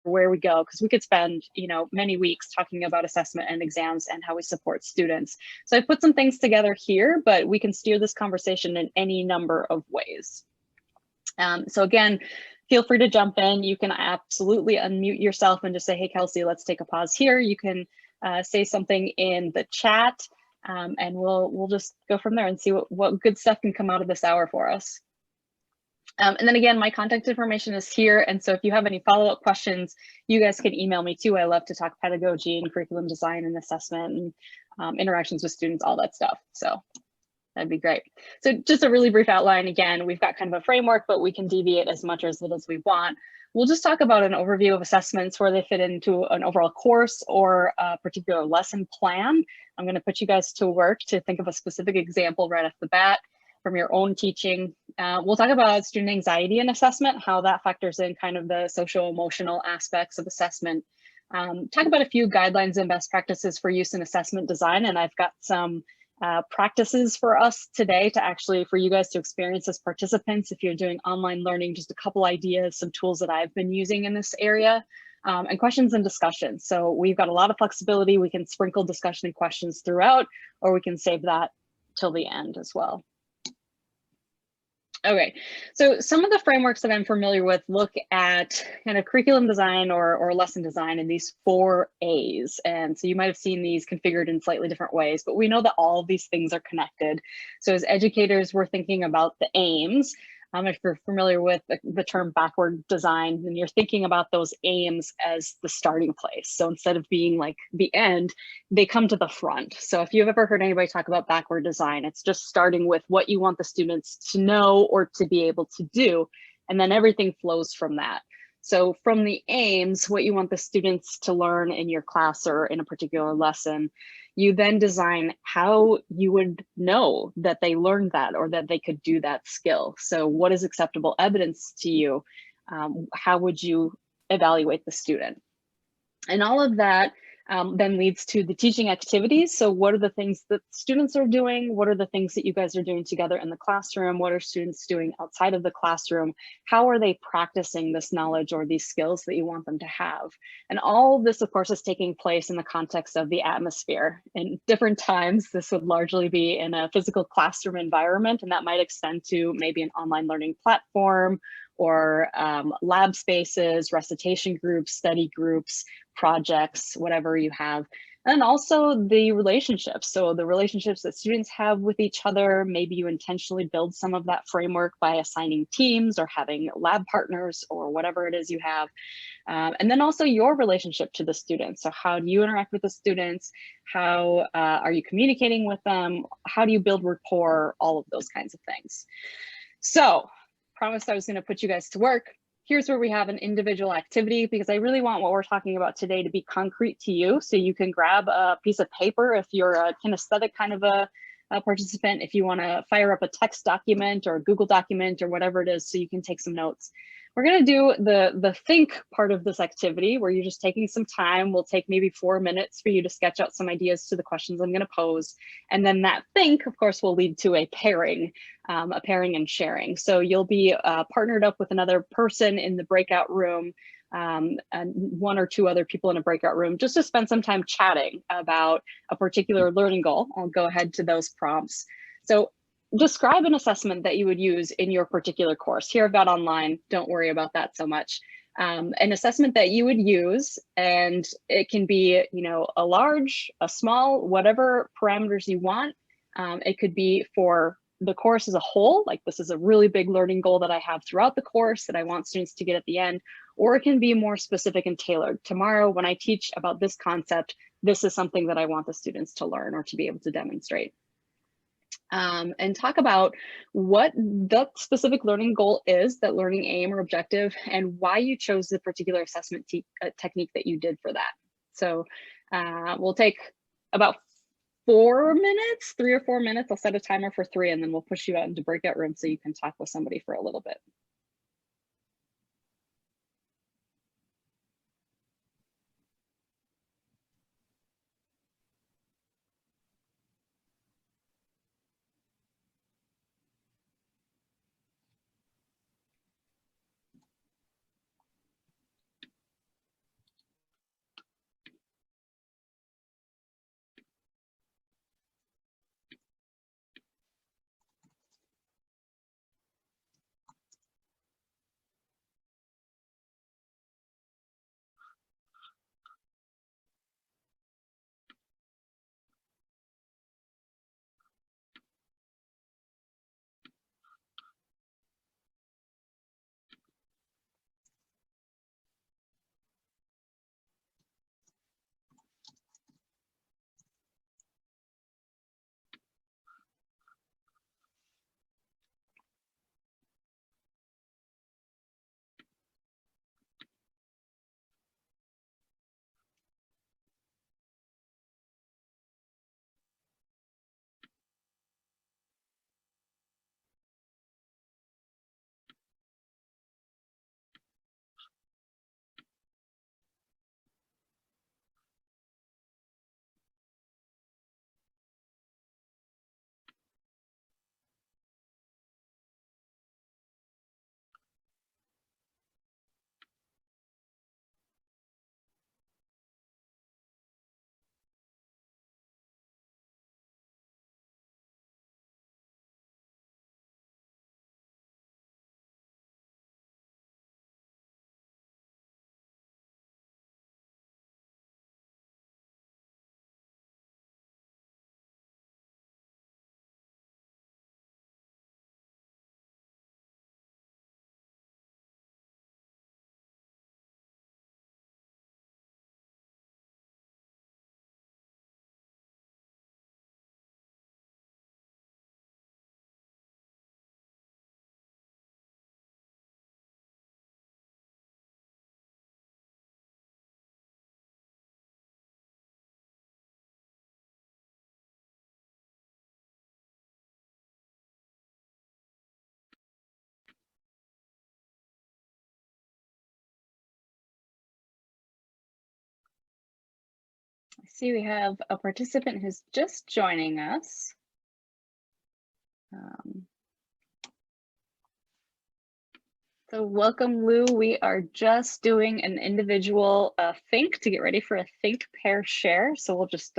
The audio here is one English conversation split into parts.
where we go, because we could spend, many weeks talking about assessment and exams and how we support students. So I put some things together here, but we can steer this conversation in any number of ways. So again, feel free to jump in. You can absolutely unmute yourself and just say, hey, Kelsey, let's take a pause here. You can say something in the chat, and we'll just go from there and see what good stuff can come out of this hour for us. And then again, my contact information is here. And so if you have any follow-up questions, you guys can email me too. I love to talk pedagogy and curriculum design and assessment and interactions with students, all that stuff. So that'd be great. So just a really brief outline. Again, we've got kind of a framework, but we can deviate as much or as little as we want. We'll just talk about an overview of assessments, where they fit into an overall course or a particular lesson plan. I'm going to put you guys to work to think of a specific example right off the bat from your own teaching. We'll talk about student anxiety and assessment, how that factors in kind of the social-emotional aspects of assessment. Talk about a few guidelines and best practices for use in assessment design, and I've got some practices for us today to actually, for you guys to experience as participants. If you're doing online learning, just a couple ideas, some tools that I've been using in this area, and questions and discussion. So we've got a lot of flexibility. We can sprinkle discussion and questions throughout, or we can save that till the end as well. Okay, so some of the frameworks that I'm familiar with look at kind of curriculum design or lesson design in these 4 A's. And so you might have seen these configured in slightly different ways, but we know that all of these things are connected. So as educators, we're thinking about the aims. If you're familiar with the term backward design, then you're thinking about those aims as the starting place. So instead of being like the end, they come to the front. So if you've ever heard anybody talk about backward design, it's just starting with what you want the students to know or to be able to do, and then everything flows from that. So from the aims, what you want the students to learn in your class or in a particular lesson, you then design how you would know that they learned that or that they could do that skill. So what is acceptable evidence to you? How would you evaluate the student? And all of that then leads to the teaching activities. So what are the things that students are doing? What are the things that you guys are doing together in the classroom? What are students doing outside of the classroom? How are they practicing this knowledge or these skills that you want them to have? And all of this, of course, is taking place in the context of the atmosphere. In different times, this would largely be in a physical classroom environment, and that might extend to maybe an online learning platform or lab spaces, recitation groups, study groups, projects, whatever you have. And also the relationships. So the relationships that students have with each other, maybe you intentionally build some of that framework by assigning teams or having lab partners or whatever it is you have. And then also your relationship to the students. So how do you interact with the students? How are you communicating with them? How do you build rapport? All of those kinds of things. So promised I was going to put you guys to work. Here's where we have an individual activity, because I really want what we're talking about today to be concrete to you. So you can grab a piece of paper if you're a kinesthetic kind of a participant, if you want to fire up a text document or a Google document or whatever it is, so you can take some notes. We're going to do the think part of this activity, where you're just taking some time. We'll take maybe 4 minutes for you to sketch out some ideas to the questions I'm going to pose. And then that think, of course, will lead to a pairing and sharing. So you'll be partnered up with another person in the breakout room, and 1 or 2 other people in a breakout room, just to spend some time chatting about a particular learning goal. I'll go ahead to those prompts. So describe an assessment that you would use in your particular course. Here I've got online, don't worry about that so much. An assessment that you would use, and it can be, a large, a small, whatever parameters you want. It could be for the course as a whole, like this is a really big learning goal that I have throughout the course that I want students to get at the end, or it can be more specific and tailored. Tomorrow, when I teach about this concept, this is something that I want the students to learn or to be able to demonstrate. And talk about what the specific learning goal is, that learning aim or objective, and why you chose the particular assessment technique that you did for that. So we'll take about 4 minutes, 3 or 4 minutes. I'll set a timer for 3, and then we'll push you out into breakout room so you can talk with somebody for a little bit. I see we have a participant who's just joining us. So welcome, Lou. We are just doing an individual think to get ready for a think, pair, share. So we'll just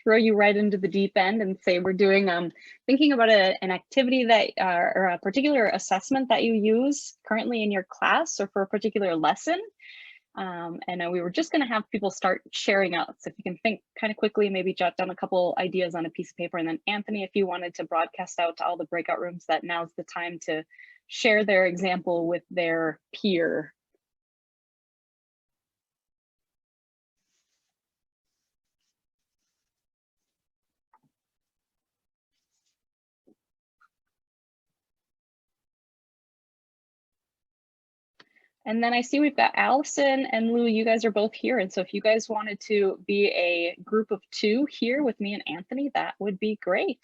throw you right into the deep end and say we're doing thinking about an activity that or a particular assessment that you use currently in your class or for a particular lesson. And we were just going to have people start sharing out. So if you can think kind of quickly, maybe jot down a couple ideas on a piece of paper. And then Anthony, if you wanted to broadcast out to all the breakout rooms, that now's the time to share their example with their peer. And then I see we've got Allison and Lou, you guys are both here. And so if you guys wanted to be a group of 2 here with me and Anthony, that would be great.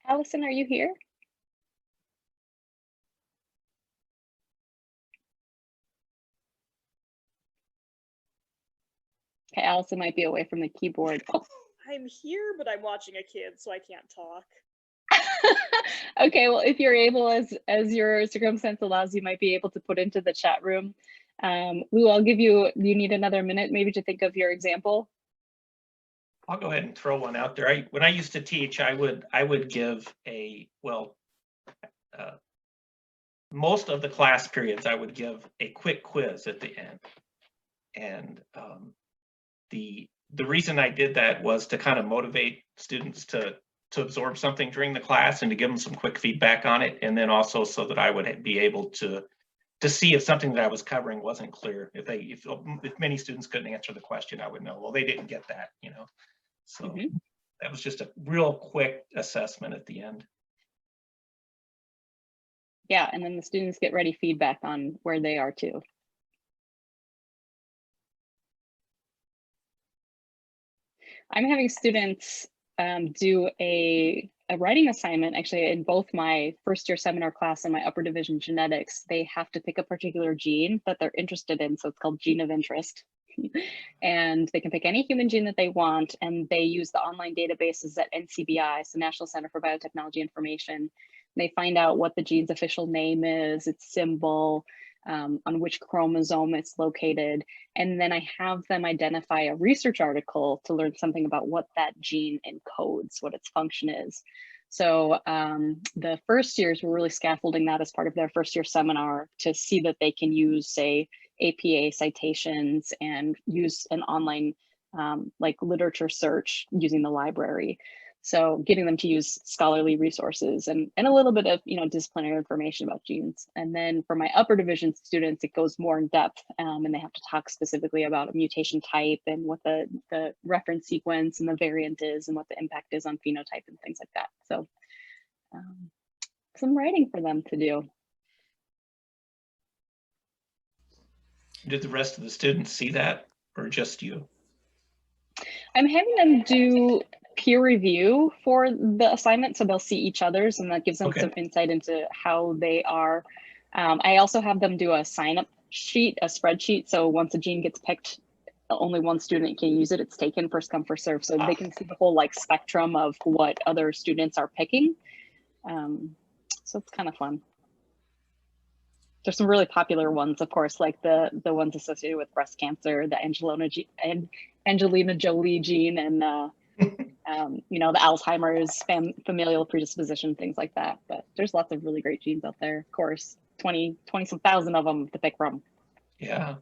Allison, are you here? Okay, Allison might be away from the keyboard. Oh. I'm here, but I'm watching a kid, so I can't talk. Okay, well, if you're able, as your circumstance allows, you might be able to put into the chat room. Lou, I'll give you, you need another minute maybe to think of your example? I'll go ahead and throw one out there. When I used to teach, I would give a, well, most of the class periods, I would give a quick quiz at the end. And the reason I did that was to kind of motivate students to absorb something during the class and to give them some quick feedback on it. And then also so that I would be able to see if something that I was covering wasn't clear. If many students couldn't answer the question, I would know, well, they didn't get that, you know. So that was just a real quick assessment at the end. Yeah, and then the students get ready feedback on where they are too. I'm having students do a writing assignment. Actually, in both my first year seminar class and my upper division genetics, they have to pick a particular gene that they're interested in. So it's called gene of interest. And they can pick any human gene that they want, and they use the online databases at NCBI, so National Center for Biotechnology Information. They find out what the gene's official name is, its symbol, on which chromosome it's located. And then I have them identify a research article to learn something about what that gene encodes, what its function is. So the first years were really scaffolding that as part of their first year seminar to see that they can use, say, APA citations and use an online like literature search using the library. So getting them to use scholarly resources and a little bit of, you know, disciplinary information about genes. And then for my upper division students, it goes more in depth and they have to talk specifically about a mutation type and what the reference sequence and the variant is and what the impact is on phenotype and things like that. So some writing for them to do. Did the rest of the students see that, or just you? I'm having them do peer review for the assignment, so they'll see each other's, and that gives them some insight into how they are. I also have them do a sign-up sheet, a spreadsheet, so once a gene gets picked, only one student can use it. It's taken first come, first serve, so they can see the whole like spectrum of what other students are picking. So it's kind of fun. There's some really popular ones, of course, like the ones associated with breast cancer, the Angelina Jolie gene, and you know, the Alzheimer's, familial predisposition, things like that. But there's lots of really great genes out there, of course. 20 some thousand of them to pick from. Yeah.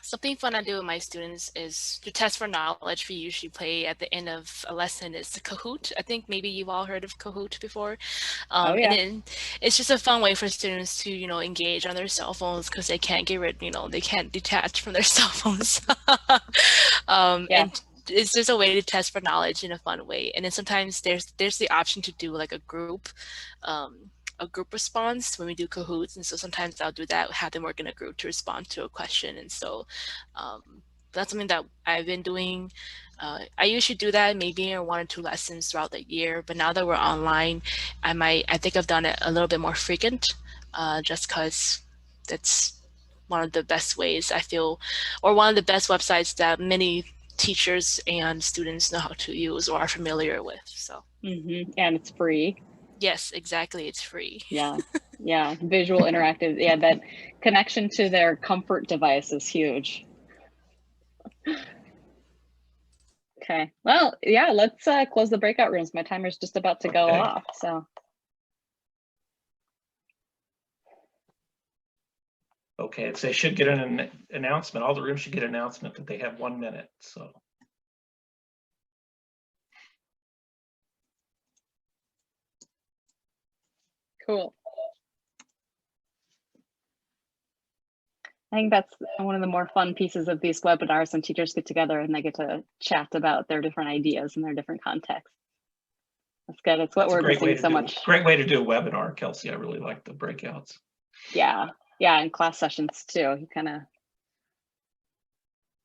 Something fun I do with my students is to test for knowledge. We usually play at the end of a lesson is Kahoot. I think maybe you've all heard of Kahoot before. Oh, yeah. And then it's just a fun way for students to, engage on their cell phones because they can't get rid, they can't detach from their cell phones. Yeah. And it's just a way to test for knowledge in a fun way. And then sometimes there's the option to do like a group response when we do Kahoots, and so sometimes I'll do that, have them work in a group to respond to a question. And so that's something that I've been doing. I usually do that maybe in 1 or 2 lessons throughout the year, but now that we're online, I think I've done it a little bit more frequent, just because that's one of the best ways I feel, or one of the best websites that many teachers and students know how to use or are familiar with. So and it's free. Yes, exactly. It's free. Yeah. Visual, interactive. Yeah, that connection to their comfort device is huge. Okay. Well, yeah, let's close the breakout rooms. My timer's just about to go off. So. Okay, so they should get an announcement. All the rooms should get an announcement that they have 1 minute. So. Cool. I think that's one of the more fun pieces of these webinars when teachers get together and they get to chat about their different ideas and their different contexts. That's good. It's what we're missing so much. Great way to do a webinar, Kelsey. I really like the breakouts. Yeah, and class sessions too. You kind of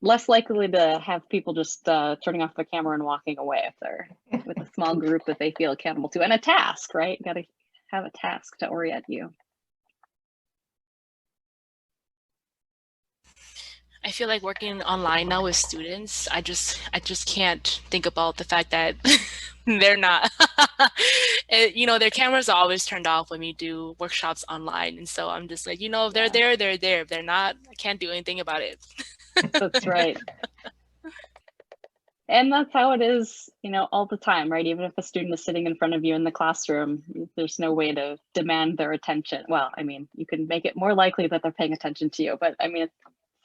less likely to have people just turning off the camera and walking away if they're with a small group that they feel accountable to, and a task, right? You got to have a task to orient you. I feel like working online now with students, I just can't think about the fact that they're not, their cameras are always turned off when we do workshops online. And so I'm just like, if they're there, they're there. If they're not, I can't do anything about it. That's right. And that's how it is, all the time, right? Even if a student is sitting in front of you in the classroom, there's no way to demand their attention. Well, I mean, you can make it more likely that they're paying attention to you, but I mean,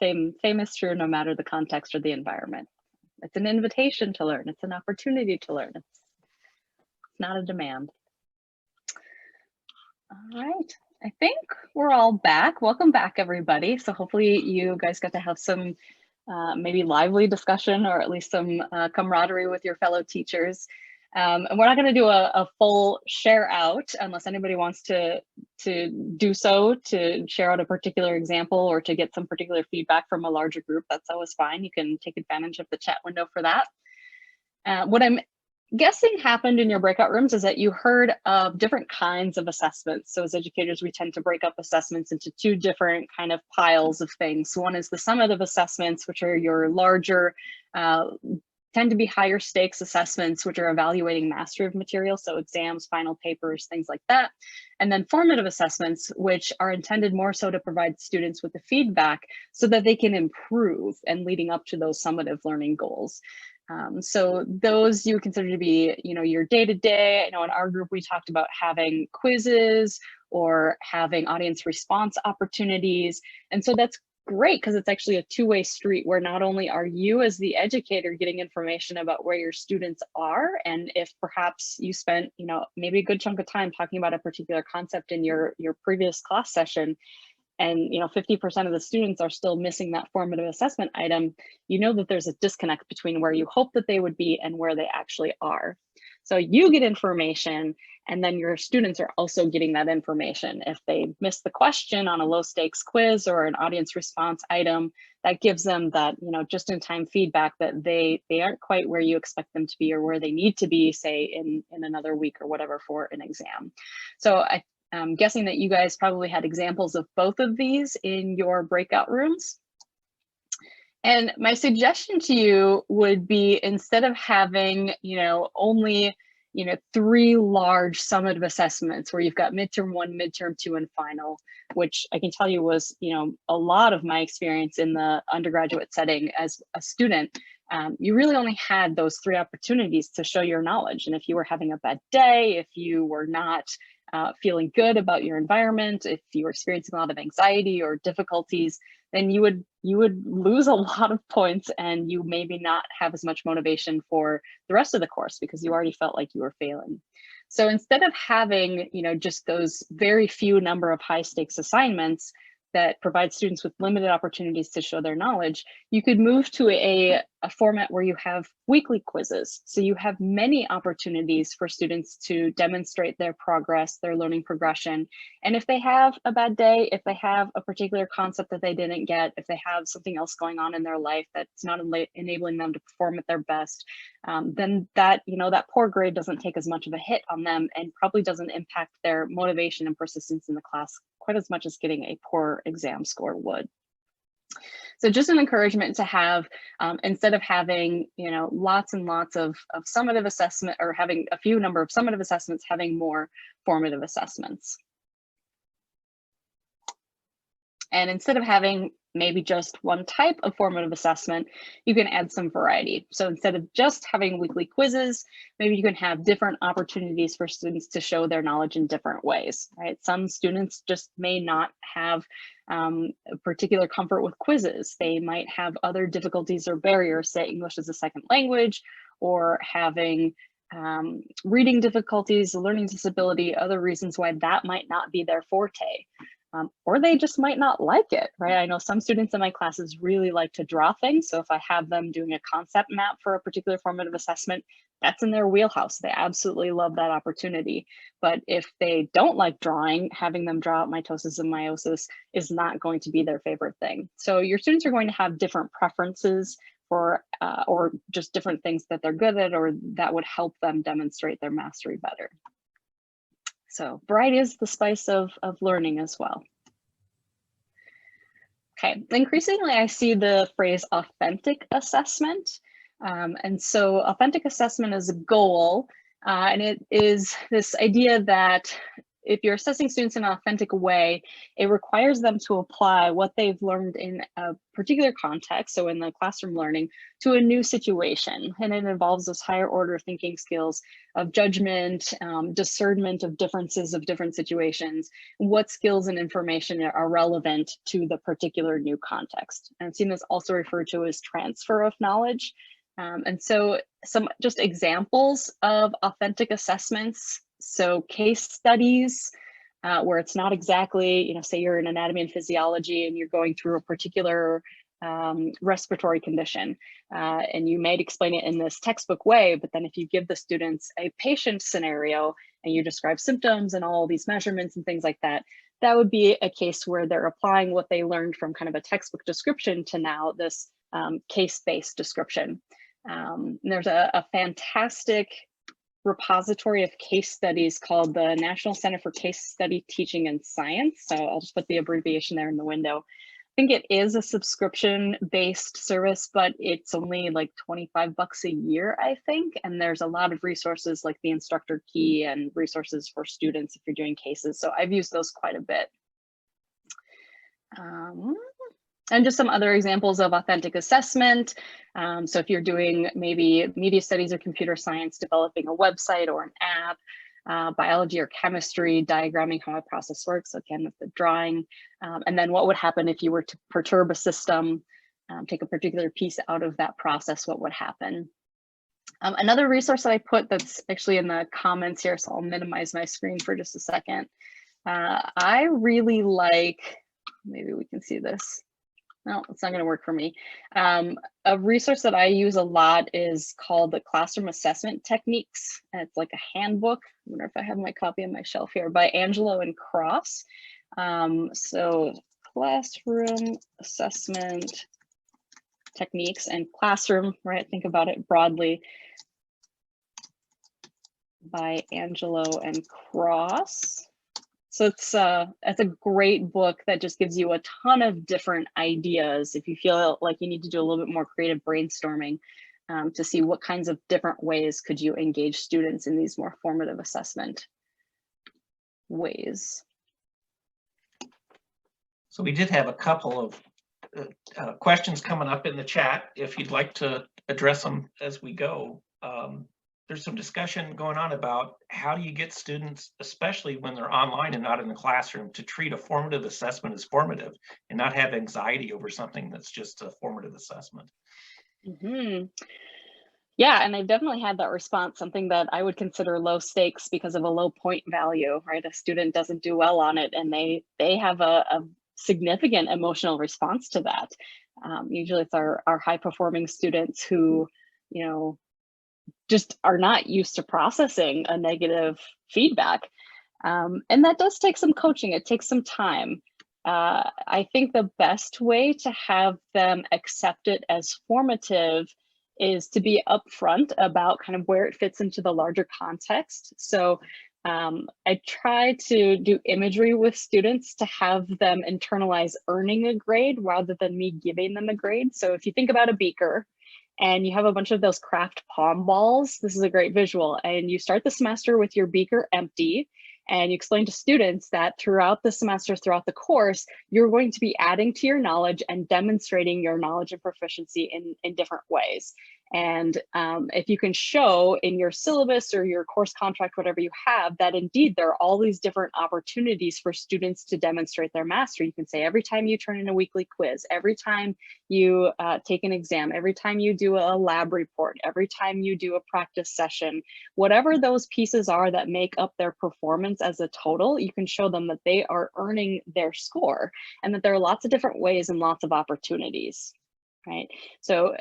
same is true no matter the context or the environment. It's an invitation to learn. It's an opportunity to learn. It's not a demand. All right, I think we're all back. Welcome back, everybody. So hopefully you guys got to have some maybe lively discussion or at least some camaraderie with your fellow teachers. And we're not going to do a full share out unless anybody wants to do so, to share out a particular example or to get some particular feedback from a larger group. That's always fine. You can take advantage of the chat window for that. What I'm guessing happened in your breakout rooms is that you heard of different kinds of assessments. So as educators, we tend to break up assessments into 2 different kind of piles of things. So one is the summative assessments, which are your larger, tend to be higher stakes assessments, which are evaluating mastery of material, so exams, final papers, things like that. And then formative assessments, which are intended more so to provide students with the feedback so that they can improve and leading up to those summative learning goals. So those you would consider to be, your day-to-day. I know in our group, we talked about having quizzes or having audience response opportunities. And so that's great because it's actually a 2-way street where not only are you as the educator getting information about where your students are, and if perhaps you spent, maybe a good chunk of time talking about a particular concept in your previous class session, and 50% of the students are still missing that formative assessment item, that there's a disconnect between where you hope that they would be and where they actually are. So you get information, and then your students are also getting that information. If they miss the question on a low stakes quiz or an audience response item, that gives them that, just in time feedback that they aren't quite where you expect them to be or where they need to be, say in another week or whatever for an exam. So I'm guessing that you guys probably had examples of both of these in your breakout rooms. And my suggestion to you would be, instead of having, only, 3 large summative assessments where you've got midterm 1, midterm 2, and final, which I can tell you was, a lot of my experience in the undergraduate setting as a student, you really only had those 3 opportunities to show your knowledge. And if you were having a bad day, if you were not feeling good about your environment, if you were experiencing a lot of anxiety or difficulties, then you would lose a lot of points, and you maybe not have as much motivation for the rest of the course because you already felt like you were failing. So instead of having, just those very few number of high stakes assignments that provide students with limited opportunities to show their knowledge, you could move to a format where you have weekly quizzes. So you have many opportunities for students to demonstrate their progress, their learning progression. And if they have a bad day, if they have a particular concept that they didn't get, if they have something else going on in their life that's not enabling them to perform at their best, then that poor grade doesn't take as much of a hit on them and probably doesn't impact their motivation and persistence in the class quite as much as getting a poor exam score would. So just an encouragement to have, instead of having, lots and lots of summative assessment, or having a few number of summative assessments, having more formative assessments. And instead of having maybe just one type of formative assessment, you can add some variety. So instead of just having weekly quizzes, maybe you can have different opportunities for students to show their knowledge in different ways, right? Some students just may not have a particular comfort with quizzes. They might have other difficulties or barriers, say English as a second language, or having reading difficulties, learning disability, other reasons why that might not be their forte. Or they just might not like it, right? I know some students in my classes really like to draw things. So if I have them doing a concept map for a particular formative assessment, that's in their wheelhouse. They absolutely love that opportunity. But if they don't like drawing, having them draw out mitosis and meiosis is not going to be their favorite thing. So your students are going to have different preferences for, or just different things that they're good at, or that would help them demonstrate their mastery better. So variety is the spice of learning as well. Okay, increasingly I see the phrase authentic assessment. And so authentic assessment is a goal, and it is this idea that if you're assessing students in an authentic way, it requires them to apply what they've learned in a particular context, so in the classroom learning, to a new situation. And it involves those higher order thinking skills of judgment, discernment of differences of different situations, what skills and information are relevant to the particular new context. And I've seen this also referred to as transfer of knowledge. And so some just examples of authentic assessments. So case studies, where it's not exactly, say you're in anatomy and physiology and you're going through a particular respiratory condition, and you might explain it in this textbook way, but then if you give the students a patient scenario and you describe symptoms and all these measurements and things like that, that would be a case where they're applying what they learned from kind of a textbook description to now this case-based description. There's a fantastic repository of case studies called the National Center for Case Study Teaching and Science. So I'll just put the abbreviation there in the window. I think it is a subscription-based service, but it's only like 25 bucks a year, I think. And there's a lot of resources like the instructor key and resources for students if you're doing cases. So I've used those quite a bit. And just some other examples of authentic assessment. So if you're doing maybe media studies or computer science, developing a website or an app, biology or chemistry, diagramming how a process works, so again with the drawing, and then what would happen if you were to perturb a system, take a particular piece out of that process, what would happen? Another resource that I put that's actually in the comments here, so I'll minimize my screen for just a second. I really like, maybe we can see this. No, it's not going to work for me. A resource that I use a lot is called the Classroom Assessment Techniques. And it's like a handbook. I wonder if I have my copy on my shelf here, by Angelo and Cross. So Classroom Assessment Techniques, and classroom, right? Think about it broadly, by Angelo and Cross. So it's a great book that just gives you a ton of different ideas if you feel like you need to do a little bit more creative brainstorming, to see what kinds of different ways could you engage students in these more formative assessment ways. So we did have a couple of questions coming up in the chat. If you'd like to address them as we go. There's some discussion going on about how do you get students, especially when they're online and not in the classroom, to treat a formative assessment as formative and not have anxiety over something that's just a formative assessment. Mhm. Yeah, and I've definitely had that response, something that I would consider low stakes because of a low point value, right? A student doesn't do well on it and they have a significant emotional response to that. Usually it's our high performing students who, you know, just are not used to processing a negative feedback. And that does take some coaching, it takes some time. I think the best way to have them accept it as formative is to be upfront about kind of where it fits into the larger context. So I try to do imagery with students to have them internalize earning a grade rather than me giving them a grade. So if you think about a beaker, and you have a bunch of those craft palm balls, this is a great visual. And you start the semester with your beaker empty, and you explain to students that throughout the semester, throughout the course, you're going to be adding to your knowledge and demonstrating your knowledge and proficiency in different ways. And if you can show in your syllabus or your course contract, whatever you have, that indeed there are all these different opportunities for students to demonstrate their mastery. You can say every time you turn in a weekly quiz, every time you take an exam, every time you do a lab report, every time you do a practice session, whatever those pieces are that make up their performance as a total, you can show them that they are earning their score and that there are lots of different ways and lots of opportunities, right? So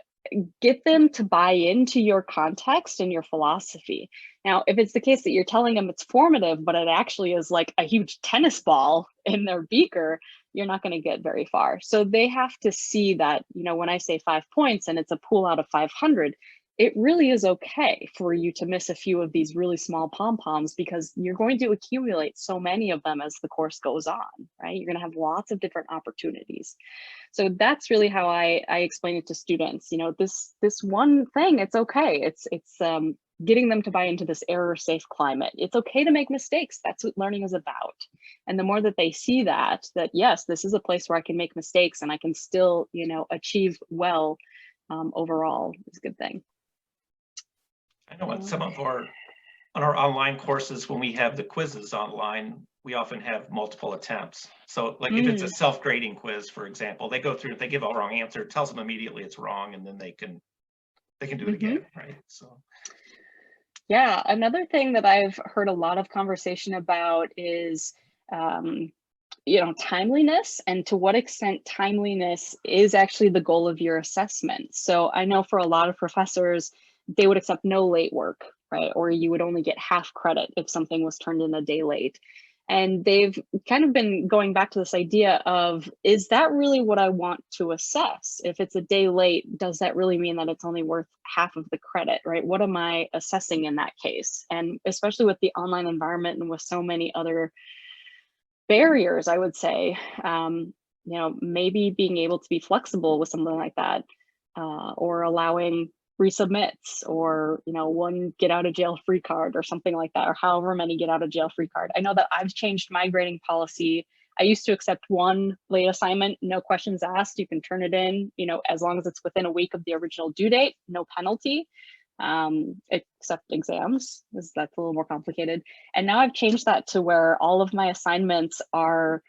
get them to buy into your context and your philosophy. Now, if it's the case that you're telling them it's formative, but it actually is like a huge tennis ball in their beaker, you're not going to get very far. So they have to see that, you know, when I say 5 points and it's a pool out of 500, it really is okay for you to miss a few of these really small pom-poms because you're going to accumulate so many of them as the course goes on, right? You're going to have lots of different opportunities. So that's really how I explain it to students. You know, this one thing, it's okay. It's getting them to buy into this error-safe climate. It's okay to make mistakes. That's what learning is about. And the more that they see that yes, this is a place where I can make mistakes and I can still, you know, achieve well overall, is a good thing. I know on some of on our online courses, when we have the quizzes online, we often have multiple attempts. So like if it's a self-grading quiz, for example, they go through, if they give a wrong answer, it tells them immediately it's wrong, and then they can do it again, right? So. Yeah, another thing that I've heard a lot of conversation about is, you know, timeliness, and to what extent timeliness is actually the goal of your assessment. So I know for a lot of professors, they would accept no late work, right? Or you would only get half credit if something was turned in a day late. And they've kind of been going back to this idea of, is that really what I want to assess? If it's a day late, does that really mean that it's only worth half of the credit, right? What am I assessing in that case? And especially with the online environment and with so many other barriers, I would say, you know, maybe being able to be flexible with something like that, or allowing resubmits, or, you know, one get out of jail free card or something like that, or however many get out of jail free card. I know that I've changed my grading policy. I used to accept one late assignment, no questions asked. You can turn it in, you know, as long as it's within a week of the original due date, no penalty, except exams, because that's a little more complicated. And now I've changed that to where all of my assignments are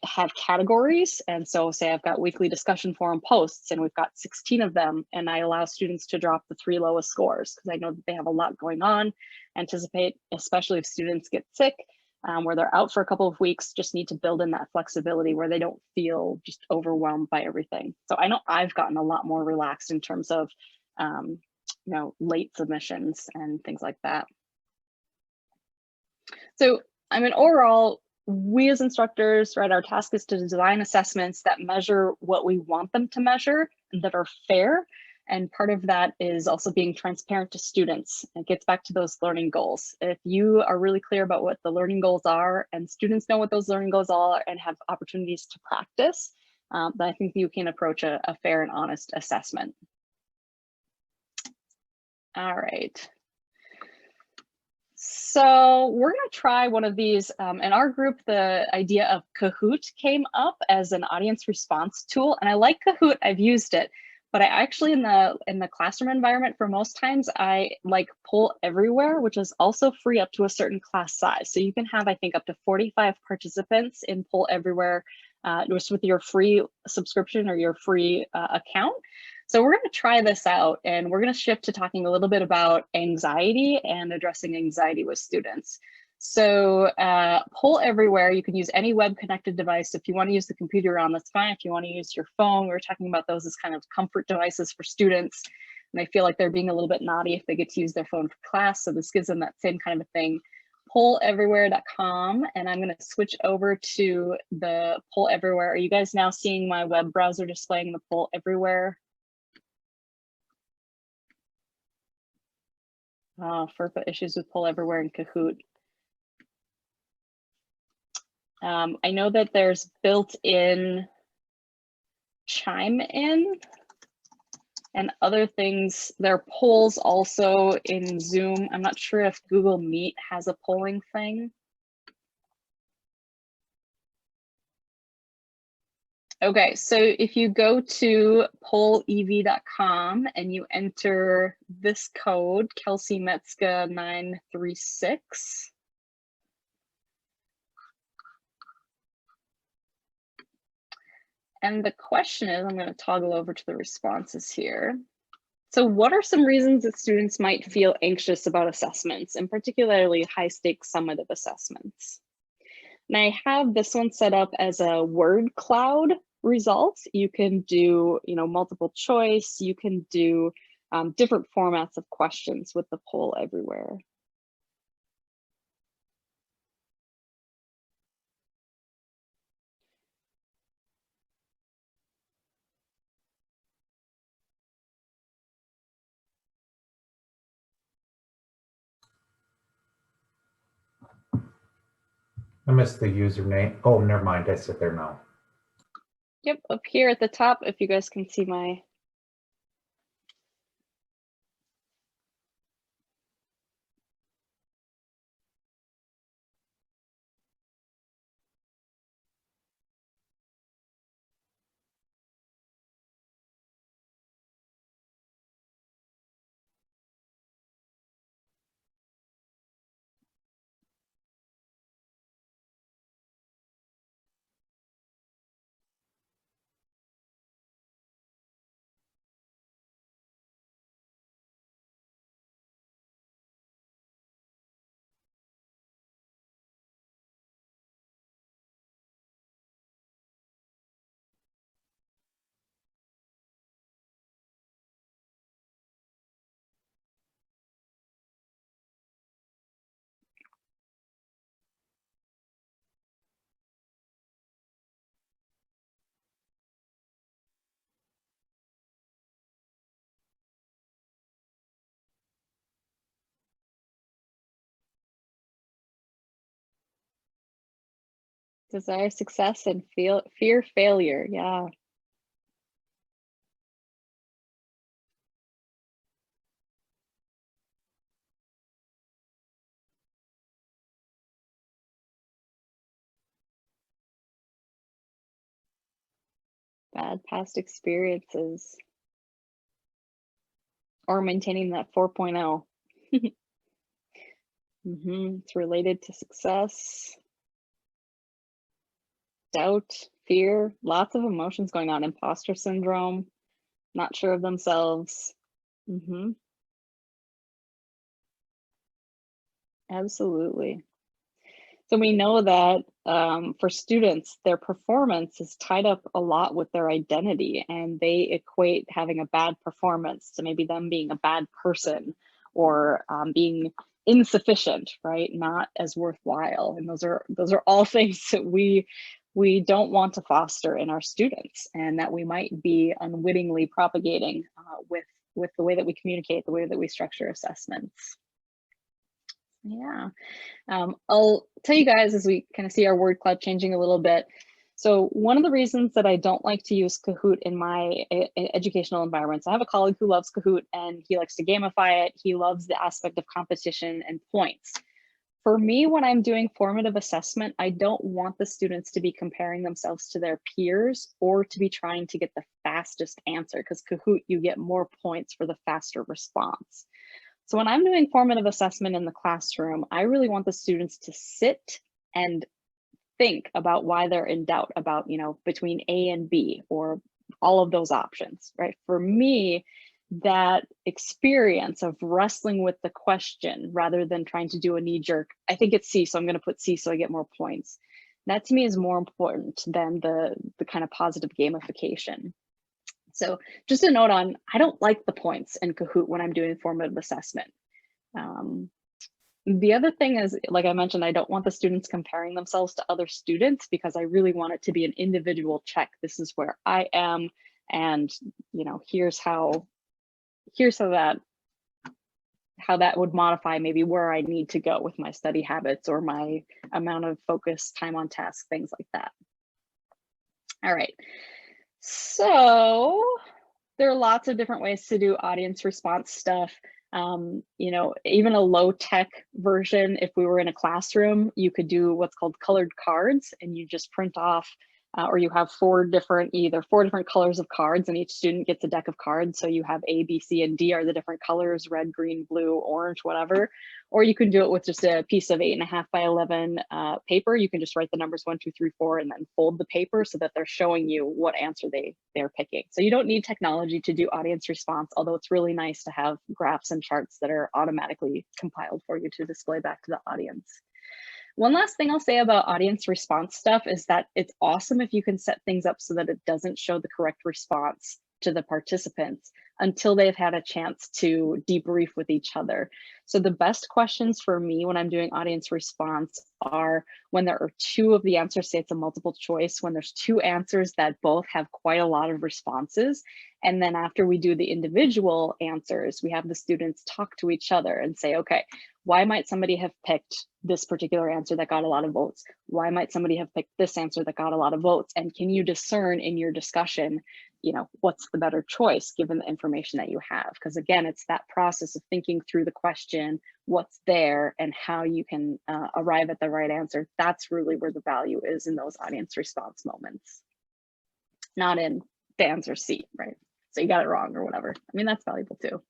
have categories. And so say I've got weekly discussion forum posts and we've got 16 of them, and I allow students to drop the 3 lowest scores because I know that they have a lot going on. Anticipate, especially if students get sick, where they're out for a couple of weeks, just need to build in that flexibility where they don't feel just overwhelmed by everything. So I know I've gotten a lot more relaxed in terms of you know, late submissions and things like that. So I mean, overall, we as instructors, right, our task is to design assessments that measure what we want them to measure and that are fair. And part of that is also being transparent to students. It gets back to those learning goals. If you are really clear about what the learning goals are and students know what those learning goals are and have opportunities to practice, then I think you can approach a fair and honest assessment. All right. So we're going to try one of these. In our group, the idea of Kahoot came up as an audience response tool. And I like Kahoot, I've used it, But I actually in the classroom environment, for most times, I like Poll Everywhere, which is also free up to a certain class size. So you can have, I think, up to 45 participants in Poll Everywhere, just with your free subscription or your free account. So we're going to try this out, and we're going to shift to talking a little bit about anxiety and addressing anxiety with students. So Poll Everywhere, you can use any web connected device. If you want to use the computer on, that's fine. If you want to use your phone, we were talking about those as kind of comfort devices for students. And they feel like they're being a little bit naughty if they get to use their phone for class. So this gives them that same kind of a thing. Polleverywhere.com, and I'm going to switch over to the Poll Everywhere. Are you guys now seeing my web browser displaying the Poll Everywhere? FERPA issues with Poll Everywhere and Kahoot. I know that there's built-in Chime In and other things. There are polls also in Zoom. I'm not sure if Google Meet has a polling thing. Okay, so if you go to pollev.com and you enter this code, Kelsey Metzga 936. And the question is, I'm going to toggle over to the responses here. So what are some reasons that students might feel anxious about assessments, and particularly high stakes summative assessments? And I have this one set up as a word cloud result. You can do, multiple choice. You can do different formats of questions with the Poll Everywhere. I missed the username. Oh, never mind. I sit there now. Yep, up here at the top, if you guys can see my. Desire success and fear failure. Yeah. Bad past experiences. Or maintaining that 4.0. It's related to success. Doubt, fear, lots of emotions going on. Imposter syndrome, not sure of themselves. Absolutely. So we know that for students, their performance is tied up a lot with their identity, and they equate having a bad performance to maybe them being a bad person or being insufficient, right? Not as worthwhile. And those are all things that we don't want to foster in our students, and that we might be unwittingly propagating with the way that we communicate, the way that we structure assessments. Yeah, I'll tell you guys as we kind of see our word cloud changing a little bit. So one of the reasons that I don't like to use Kahoot in my educational environments, I have a colleague who loves Kahoot and he likes to gamify it. He loves the aspect of competition and points. For me, when I'm doing formative assessment, I don't want the students to be comparing themselves to their peers or to be trying to get the fastest answer, because Kahoot, you get more points for the faster response. So when I'm doing formative assessment in the classroom, I really want the students to sit and think about why they're in doubt about, between A and B or all of those options, right? For me, that experience of wrestling with the question rather than trying to do a knee jerk, I think it's C, so I'm going to put C so I get more points. That to me is more important than the kind of positive gamification. So just a note on, I don't like the points in Kahoot when I'm doing formative assessment. The other thing is, like I mentioned, I don't want the students comparing themselves to other students because I really want it to be an individual check. This is where I am, and here's how that would modify maybe where I need to go with my study habits or my amount of focus, time on task, things like that. All right, so there are lots of different ways to do audience response stuff. Even a low tech version, if we were in a classroom, you could do what's called colored cards, and you just print off, or you have either four different colors of cards, and each student gets a deck of cards. So you have A, B, C, and D are the different colors: red, green, blue, orange, whatever. Or you can do it with just a piece of 8.5 by 11 paper. You can just write the numbers 1, 2, 3, 4, and then fold the paper so that they're showing you what answer they're picking. So you don't need technology to do audience response, although it's really nice to have graphs and charts that are automatically compiled for you to display back to the audience. One last thing I'll say about audience response stuff is that it's awesome if you can set things up so that it doesn't show the correct response to the participants until they've had a chance to debrief with each other. So the best questions for me when I'm doing audience response are when there are two of the answers, say it's a multiple choice, when there's two answers that both have quite a lot of responses. And then after we do the individual answers, we have the students talk to each other and say, okay, why might somebody have picked this particular answer that got a lot of votes? Why might somebody have picked this answer that got a lot of votes? And can you discern in your discussion, what's the better choice given the information that you have? Because again, it's that process of thinking through the question, what's there, and how you can arrive at the right answer. That's really where the value is in those audience response moments, not in the answer C, right? So you got it wrong or whatever. I mean, that's valuable too.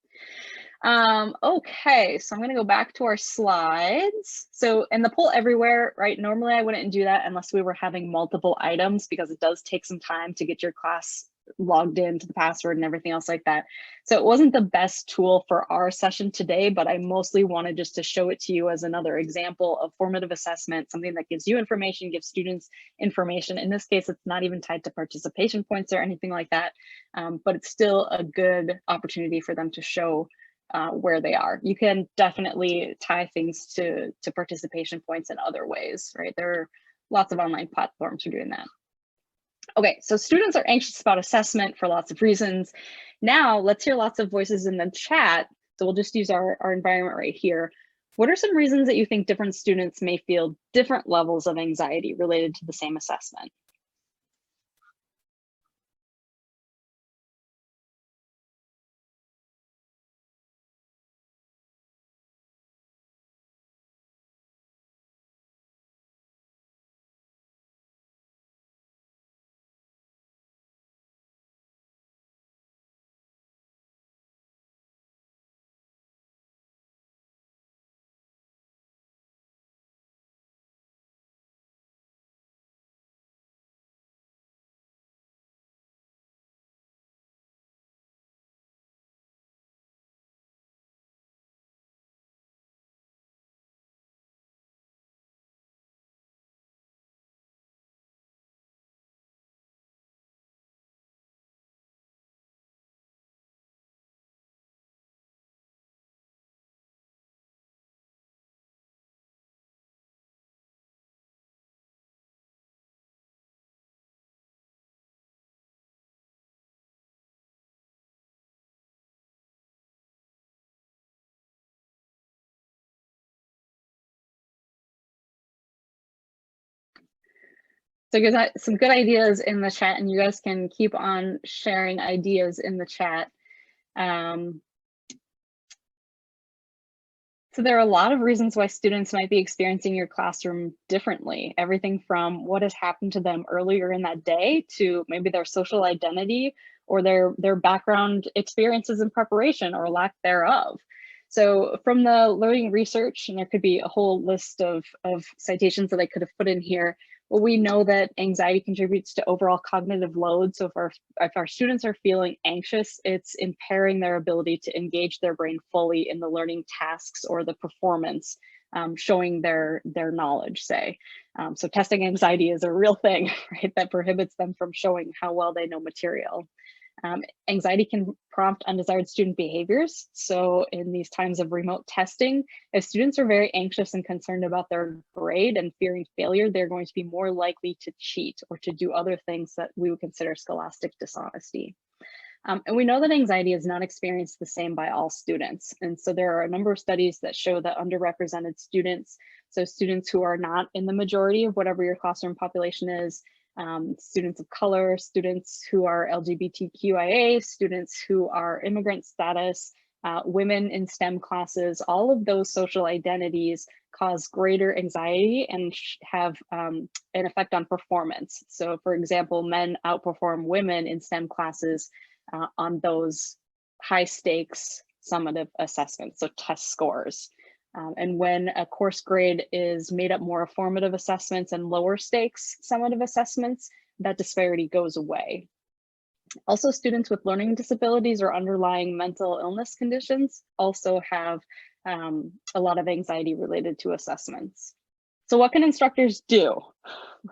Okay, so I'm going to go back to our slides. So in the poll everywhere, right? Normally I wouldn't do that unless we were having multiple items, because it does take some time to get your class logged into the password and everything else like that. So it wasn't the best tool for our session today, but I mostly wanted just to show it to you as another example of formative assessment, something that gives you information, gives students information. In this case, it's not even tied to participation points or anything like that, but it's still a good opportunity for them to show where they are. You can definitely tie things to participation points in other ways, right? There are lots of online platforms for doing that. Okay, so students are anxious about assessment for lots of reasons. Now let's hear lots of voices in the chat. So we'll just use our environment right here. What are some reasons that you think different students may feel different levels of anxiety related to the same assessment? So some good ideas in the chat, and you guys can keep on sharing ideas in the chat. So there are a lot of reasons why students might be experiencing your classroom differently. Everything from what has happened to them earlier in that day to maybe their social identity or their background experiences in preparation or lack thereof. So from the learning research, and there could be a whole list of citations that I could have put in here, well, we know that anxiety contributes to overall cognitive load. So if our students are feeling anxious, it's impairing their ability to engage their brain fully in the learning tasks or the performance, showing their knowledge, say. So testing anxiety is a real thing, right? That prohibits them from showing how well they know material. Anxiety can prompt undesired student behaviors. So in these times of remote testing, if students are very anxious and concerned about their grade and fearing failure, they're going to be more likely to cheat or to do other things that we would consider scholastic dishonesty. And we know that anxiety is not experienced the same by all students. And so there are a number of studies that show that underrepresented students, so students who are not in the majority of whatever your classroom population is, students of color, students who are LGBTQIA, students who are immigrant status, women in STEM classes, all of those social identities cause greater anxiety and have an effect on performance. So for example, men outperform women in STEM classes on those high stakes summative assessments, so test scores. And when a course grade is made up more of formative assessments and lower stakes summative assessments, that disparity goes away. Also, students with learning disabilities or underlying mental illness conditions also have a lot of anxiety related to assessments. So what can instructors do,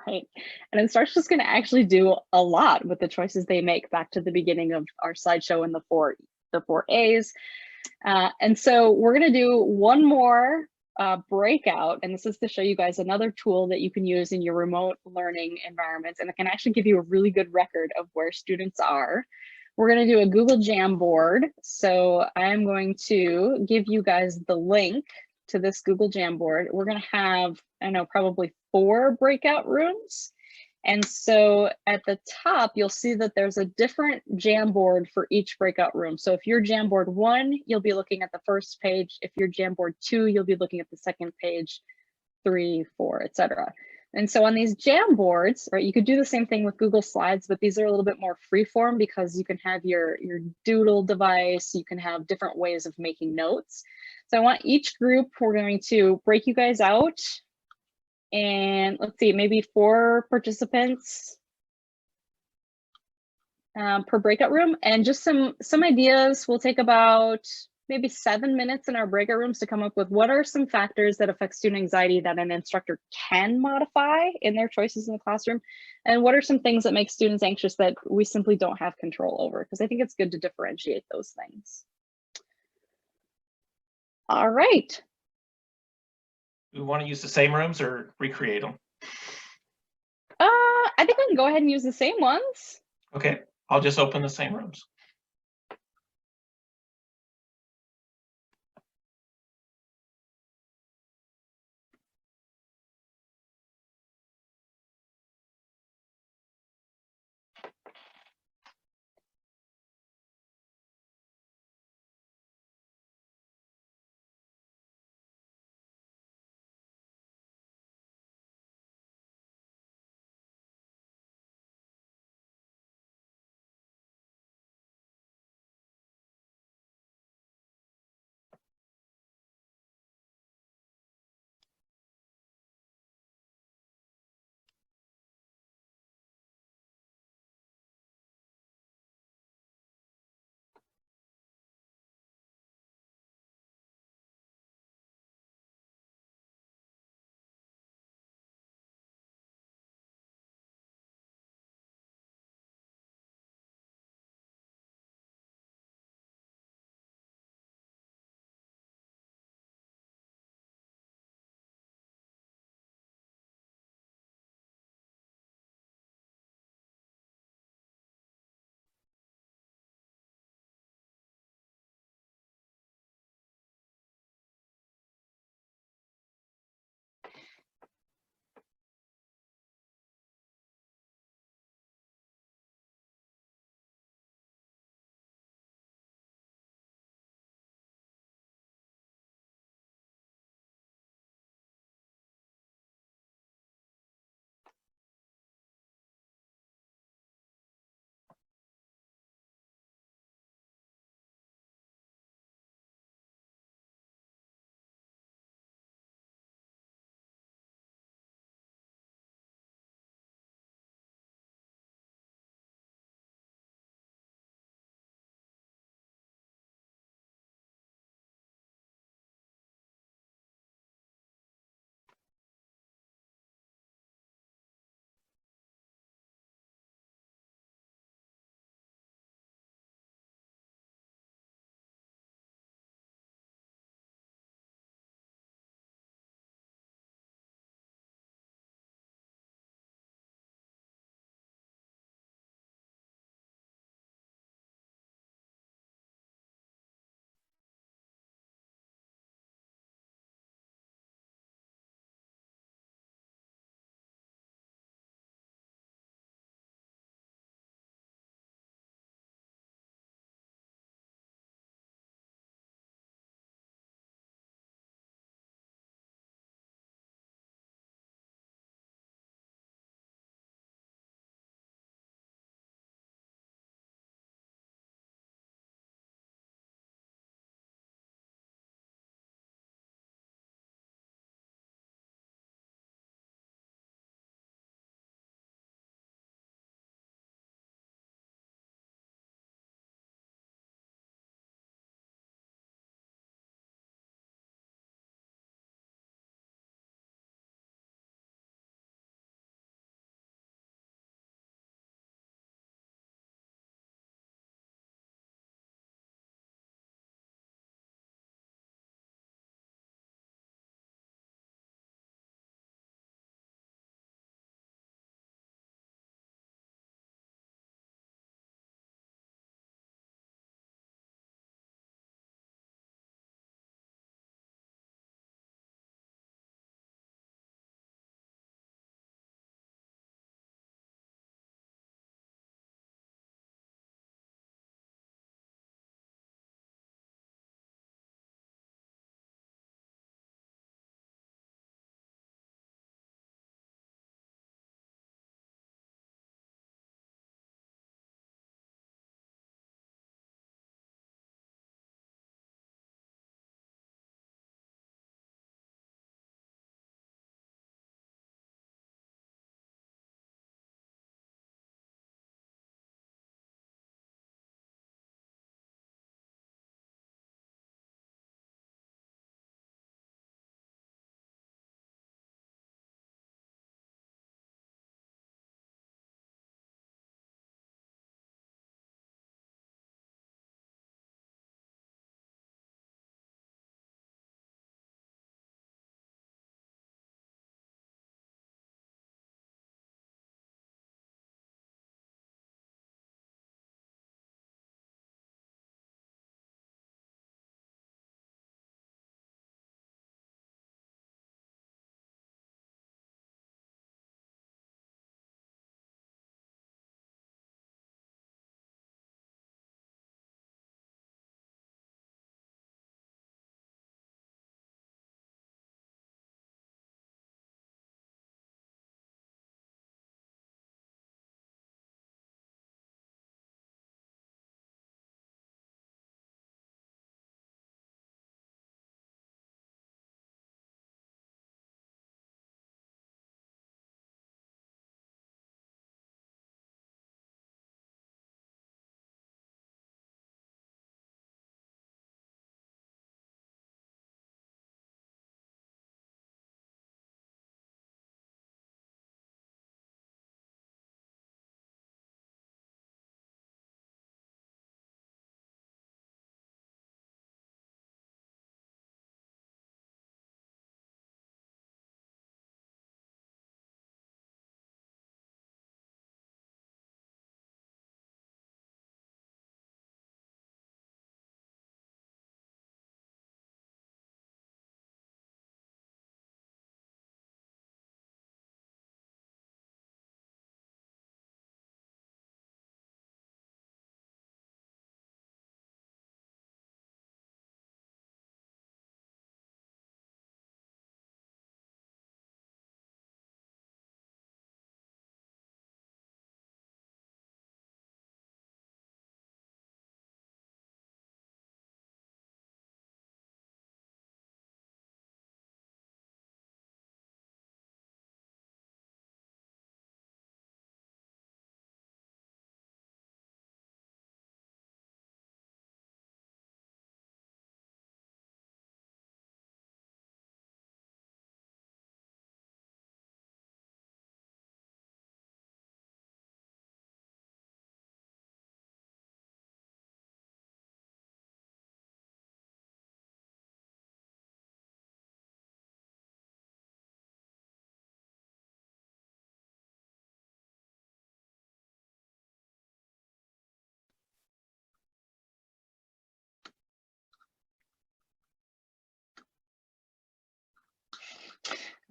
right? An instructor is going to actually do a lot with the choices they make, back to the beginning of our slideshow in the four A's. And so we're going to do one more breakout, and this is to show you guys another tool that you can use in your remote learning environments, and it can actually give you a really good record of where students are. We're going to do a Google Jamboard. So I'm going to give you guys the link to this Google Jamboard. We're going to have, I don't know, probably 4 breakout rooms. And so at the top, you'll see that there's a different Jamboard for each breakout room. So if you're Jamboard 1, you'll be looking at the first page. If you're Jamboard 2, you'll be looking at the second page, 3, 4, etc. And so on these Jamboards, right, you could do the same thing with Google Slides, but these are a little bit more freeform because you can have your doodle device, you can have different ways of making notes. So I want each group, we're going to break you guys out. And let's see, maybe 4 participants per breakout room, and just some ideas. We'll take about maybe 7 minutes in our breakout rooms to come up with what are some factors that affect student anxiety that an instructor can modify in their choices in the classroom, and what are some things that make students anxious that we simply don't have control over, because I think it's good to differentiate those things. All right. We want to use the same rooms or recreate them? I think we can go ahead and use the same ones. Okay, I'll just open the same rooms.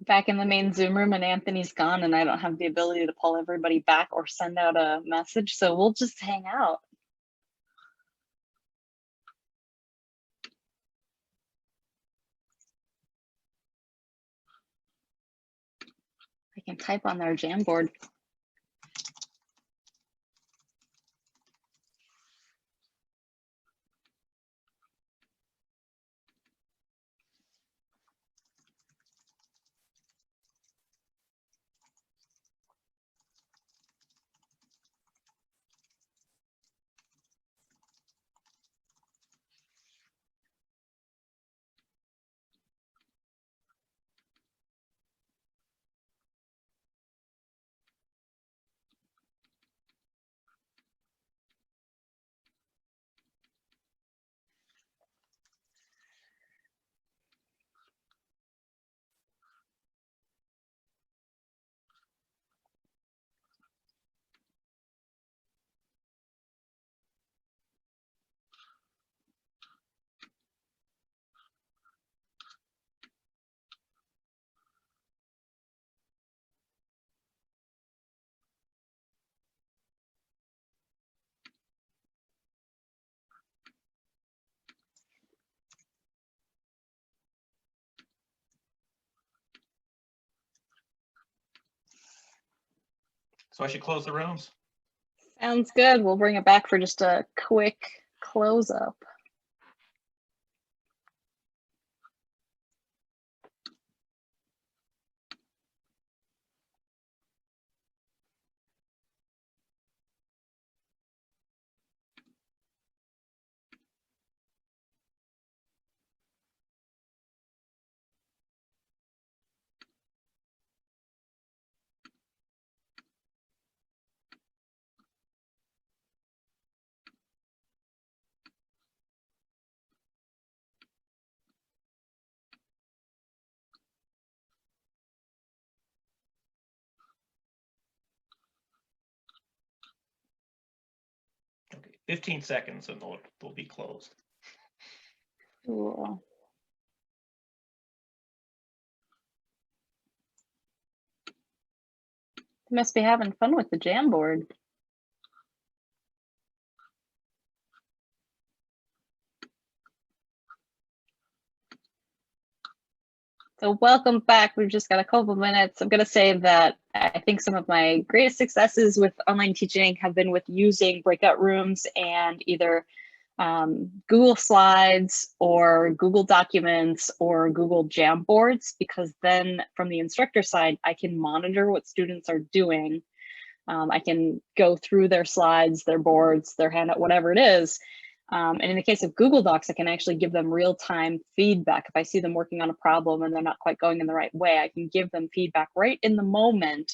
back in the main Zoom room and Anthony's gone and I don't have the ability to pull everybody back or send out a message. So we'll just hang out. I can type on their Jamboard. So I should close the rooms? Sounds good. We'll bring it back for just a quick close up. Okay, 15 seconds and they'll be closed. Cool. You must be having fun with the Jamboard. So welcome back. We've just got a couple of minutes. I'm going to say that I think some of my greatest successes with online teaching have been with using breakout rooms and either Google Slides or Google Documents or Google Jamboards, because then from the instructor side, I can monitor what students are doing. I can go through their slides, their boards, their handout, whatever it is. And in the case of Google Docs, I can actually give them real-time feedback. If I see them working on a problem and they're not quite going in the right way, I can give them feedback right in the moment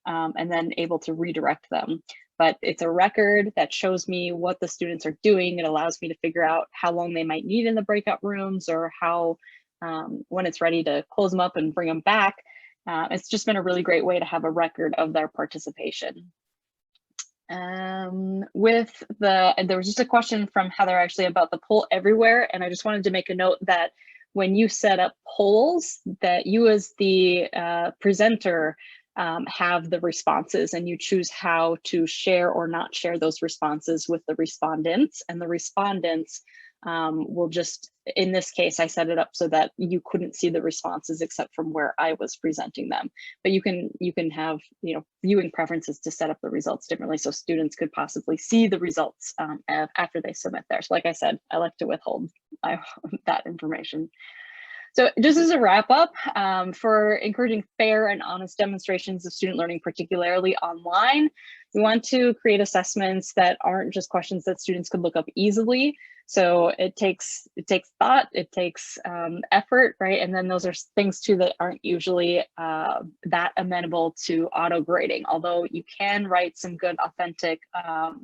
and then able to redirect them. But it's a record that shows me what the students are doing. It allows me to figure out how long they might need in the breakout rooms or how, when it's ready to close them up and bring them back. It's just been a really great way to have a record of their participation. There was just a question from Heather actually about the poll everywhere, and I just wanted to make a note that when you set up polls, that you as the presenter have the responses, and you choose how to share or not share those responses with the respondents, and the respondents will just, in this case, I set it up so that you couldn't see the responses except from where I was presenting them. But you can have, you know, viewing preferences to set up the results differently, so students could possibly see the results after they submit theirs. Like I said, I like to withhold that information. So just as a wrap up, for encouraging fair and honest demonstrations of student learning, particularly online, we want to create assessments that aren't just questions that students could look up easily. So it takes thought, it takes effort, right? And then those are things too that aren't usually that amenable to auto grading. Although you can write some good, authentic,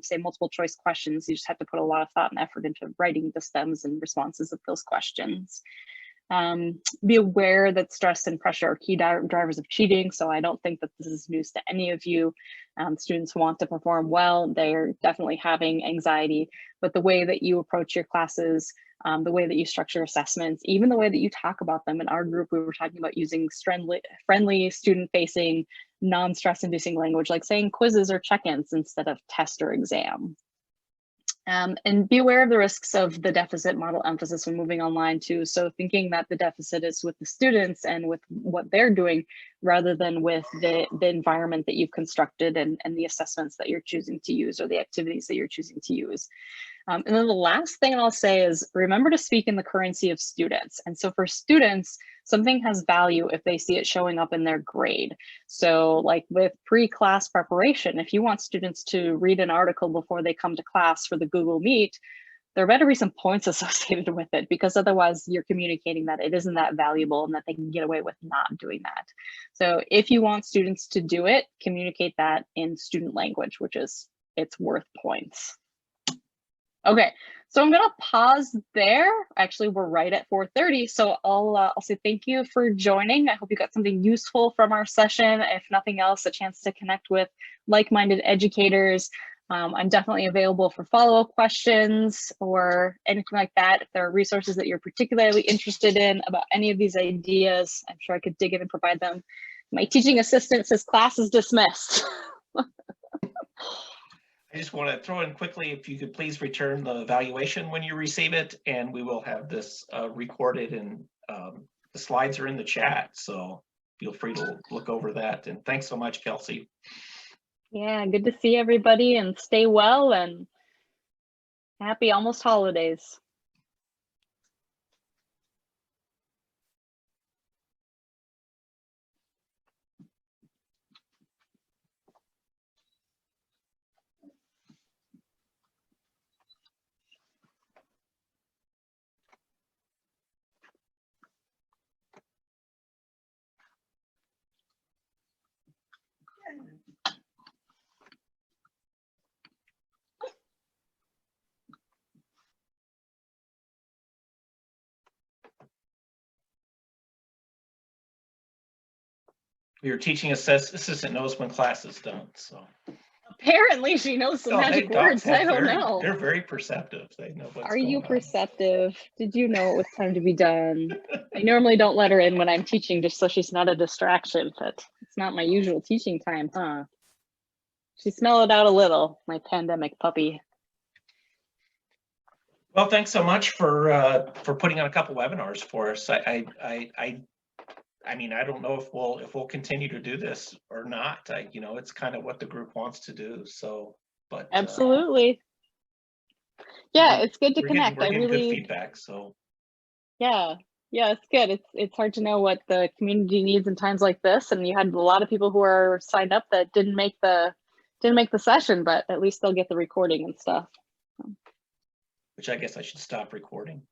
say multiple choice questions, you just have to put a lot of thought and effort into writing the stems and responses of those questions. Be aware that stress and pressure are key drivers of cheating. So I don't think that this is news to any of you. Students want to perform well. They're definitely having anxiety, but the way that you approach your classes the way that you structure assessments, even the way that you talk about them. In our group, we were talking about using friendly student-facing, non-stress inducing language, like saying quizzes or check-ins instead of test or exam. And be aware of the risks of the deficit model emphasis when moving online too. So thinking that the deficit is with the students and with what they're doing, rather than with the environment that you've constructed and the assessments that you're choosing to use or the activities that you're choosing to use. And then the last thing I'll say is remember to speak in the currency of students. And so for students, something has value if they see it showing up in their grade. So like with pre-class preparation, if you want students to read an article before they come to class for the Google Meet, there better be some points associated with it, because otherwise you're communicating that it isn't that valuable and that they can get away with not doing that. So if you want students to do it, communicate that in student language, which is it's worth points. Okay, so I'm gonna pause there. Actually, we're right at 4:30, so I'll say thank you for joining. I hope you got something useful from our session. If nothing else, a chance to connect with like-minded educators. I'm definitely available for follow-up questions or anything like that. If there are resources that you're particularly interested in about any of these ideas, I'm sure I could dig in and provide them. My teaching assistant says class is dismissed. I just want to throw in quickly, if you could please return the evaluation when you receive it, and we will have this recorded, and the slides are in the chat, so feel free to look over that. And thanks so much, Kelsey. Yeah, good to see everybody, and stay well, and happy almost holidays. Your teaching assistant knows when class is done, so. Apparently she knows some magic words. I don't know. They're very perceptive. They know what's Are you going on. perceptive? Did you know it was time to be done? I normally don't let her in when I'm teaching just so she's not a distraction, but it's not my usual teaching time, huh? She smelled it out a little, my pandemic puppy. Well, thanks so much for putting on a couple webinars for us. I mean, I don't know if we'll continue to do this or not. You know, it's kind of what the group wants to do. So, but absolutely, yeah, it's good to connect. We're getting good feedback. So, yeah, it's good. It's hard to know what the community needs in times like this, and you had a lot of people who are signed up that didn't make the session, but at least they'll get the recording and stuff. Which I guess I should stop recording.